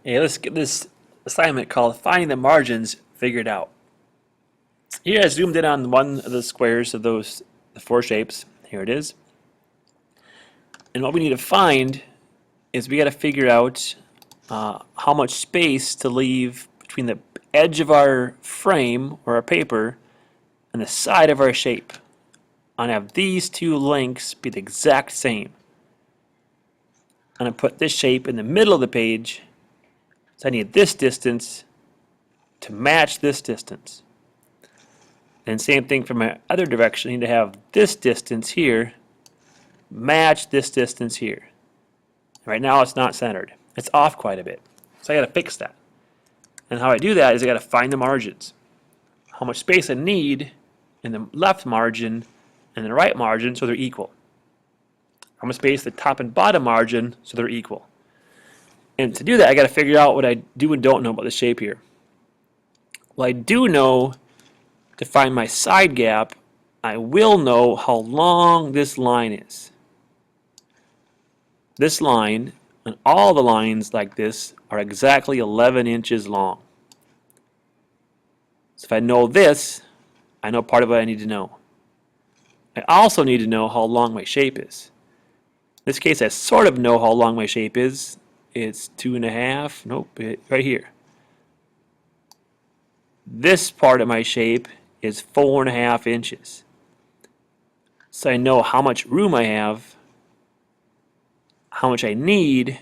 Hey, let's get this assignment called Finding the Margins figured out. Here I zoomed in on one of the squares of the four shapes. Here it is. And what we need to find is we got to figure out how much space to leave between the edge of our frame or our paper and the side of our shape. I'm going to have these two lengths be the exact same. I'm going to put this shape in the middle of the page, so I need this distance to match this distance. And same thing for my other direction. I need to have this distance here match this distance here. Right now it's not centered. It's off quite a bit. So I got to fix that. And how I do that is I got to find the margins. How much space I need in the left margin and the right margin so they're equal. How much space the top and bottom margin so they're equal. And to do that I got to figure out what I do and don't know about the shape here. Well, I do know to find my side gap, I will know how long this line is. This line and all the lines like this are exactly 11 inches long. So if I know this, I know part of what I need to know. I also need to know how long my shape is. In this case, I sort of know how long my shape is. It's 2.5, nope, right here. This part of my shape is 4.5 inches. So I know how much room I have, how much I need.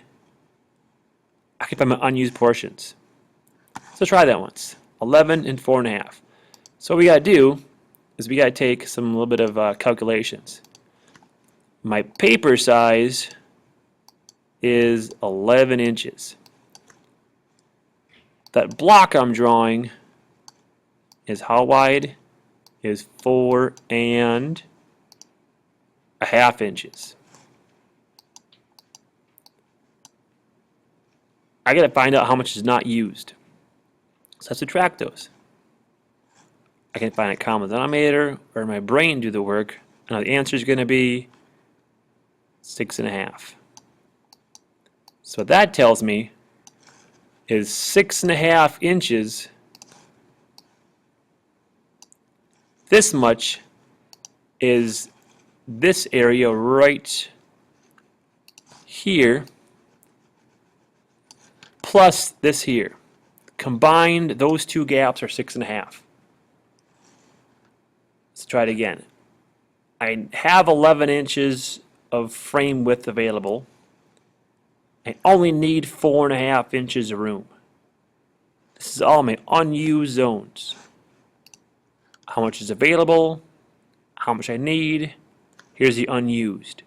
I can find my unused portions. So try that once. 11 and 4.5. So what we got to do is we got to take a little bit of calculations. My paper size is 11 inches. That block I'm drawing is how wide? Is 4.5 inches. I got to find out how much is not used. So I subtract those. I can find a common denominator, or my brain do the work. Now the answer is going to be 6.5. So what that tells me is 6.5 inches. This much is this area right here plus this here. Combined, those two gaps are 6.5. Let's try it again. I have 11 inches of frame width available. I only need 4.5 inches of room. This is all my unused zones. How much is available, how much I need, here's the unused.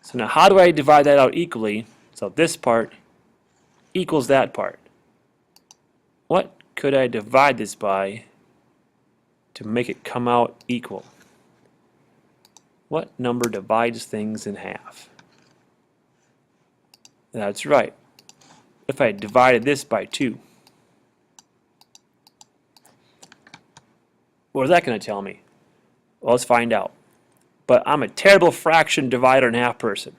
So now how do I divide that out equally? So this part equals that part. What could I divide this by to make it come out equal? What number divides things in half? That's right. If I divided this by 2. What is that going to tell me? Well, let's find out. But I'm a terrible fraction divider in half person.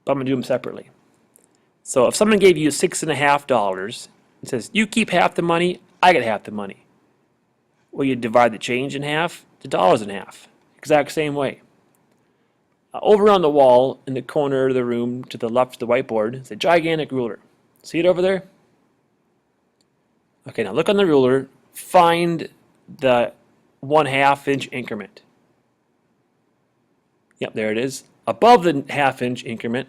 But I'm going to do them separately. So if someone gave you $6.50 and says, you keep half the money, I get half the money. Well, you divide the change in half, the dollars in half. Exact same way. Over on the wall in the corner of the room to the left of the whiteboard is a gigantic ruler. See it over there? Okay, now look on the ruler. Find the 1/2 inch increment. Yep, there it is. Above the 1/2 inch increment,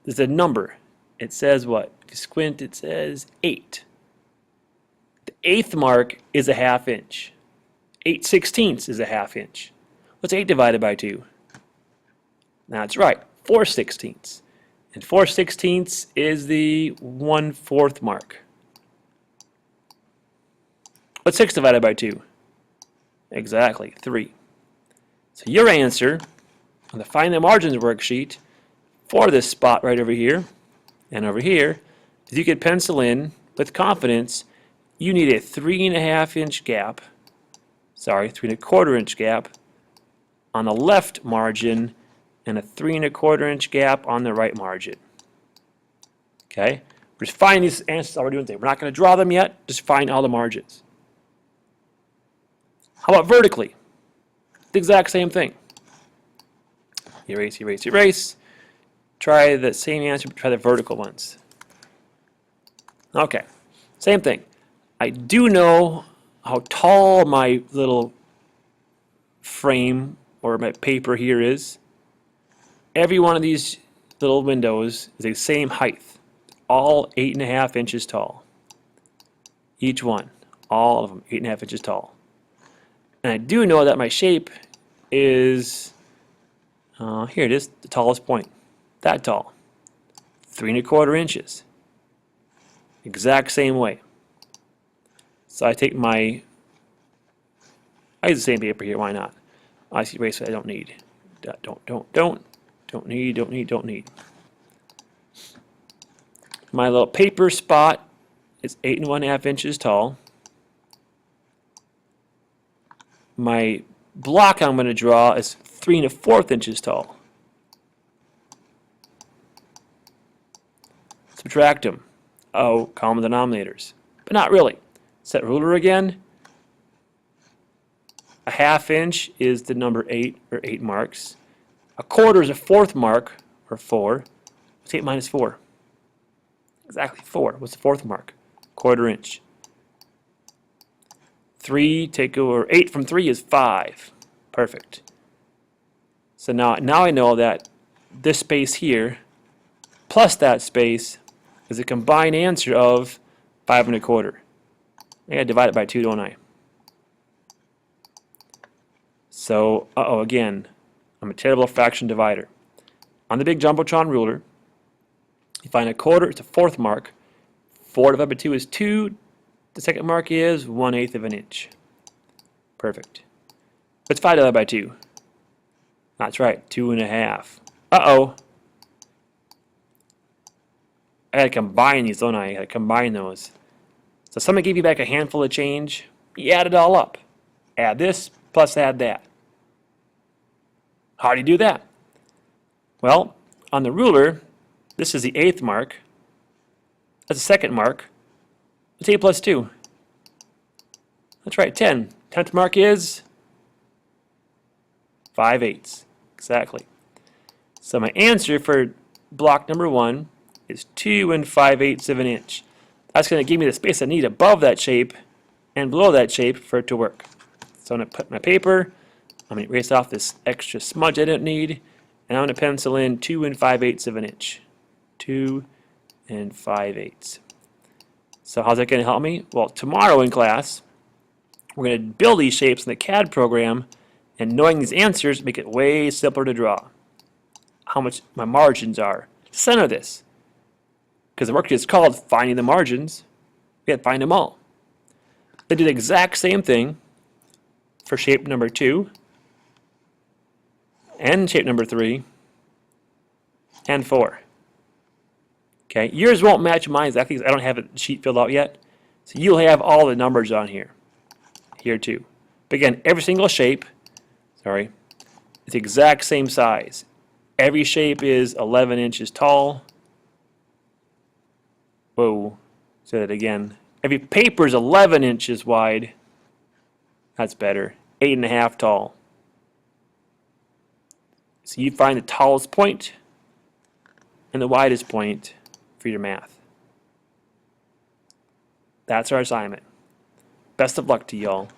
there's a number. It says what? If you squint, it says 8. The 8th mark is a 1/2 inch. 8/16 is a 1/2 inch. What's 8 divided by 2? That's right, 4/16. And 4/16 is the 1/4 mark. What's 6 divided by 2? Exactly, 3. So your answer on the Find the Margins worksheet for this spot right over here and over here is you could pencil in with confidence you need a 3.5 inch gap, 3.25 inch gap on the left margin and a 3.25 inch gap on the right margin. Okay, we're just finding these answers. All we're doing today. We're not going to draw them yet. Just find all the margins. How about vertically? The exact same thing. Erase, erase, erase. Try the same answer, but try the vertical ones. Okay, same thing. I do know how tall my little frame or my paper here is. Every one of these little windows is the same height, all 8.5 inches tall. Each one, all of them 8.5 inches tall. And I do know that my shape is, here it is, the tallest point, that tall, 3.25 inches. Exact same way. So I take I use the same paper here, why not? I see erase I don't need. Don't need. My little paper spot is 8.5 inches tall. My block I'm going to draw is 3.25 inches tall. Subtract them. Oh, common denominators. But not really. Set ruler again. A 1/2 inch is the number 8, or 8 marks. A quarter is a 4th mark, or 4. What's 8 minus 4? Exactly 4. What's the 4th mark? 1/4 inch. 8 from 3 is 5. Perfect. So now I know that this space here plus that space is a combined answer of 5.25. I gotta divide it by 2, don't I? So, again, I'm a terrible fraction divider. On the big Jumbotron ruler, you find a quarter, it's a 4th mark. 4 divided by 2 is 2. The second mark is 1/8 of an inch. Perfect. What's 5 divided by 2? That's right, 2.5. Uh-oh. I gotta combine these, don't I? I gotta combine those. So somebody gave you back a handful of change. You add it all up. Add this plus add that. How do you do that? Well, on the ruler, this is the 8th mark. That's the 2nd mark. What's 8 plus 2? That's right, 10. 10th mark is 5/8. Exactly. So my answer for block number 1 is 2 5/8 of an inch. That's going to give me the space I need above that shape and below that shape for it to work. So I'm going to put my paper, I'm going to erase off this extra smudge I don't need, and I'm going to pencil in 2 5/8 of an inch. 2 5/8. So how's that going to help me? Well, tomorrow in class, we're going to build these shapes in the CAD program, and knowing these answers make it way simpler to draw. How much my margins are. Center this. Because the work is called finding the margins, we have to find them all. They do the exact same thing for shape number 2, and shape number 3, and 4. Okay, yours won't match mine exactly because I don't have a sheet filled out yet. So you'll have all the numbers on here. Here too. But again, every single shape, it's the exact same size. Every shape is 11 inches tall. Whoa, say that again. Every paper is 11 inches wide. That's better. 8.5 tall. So you find the tallest point and the widest point for your math. That's our assignment. Best of luck to y'all.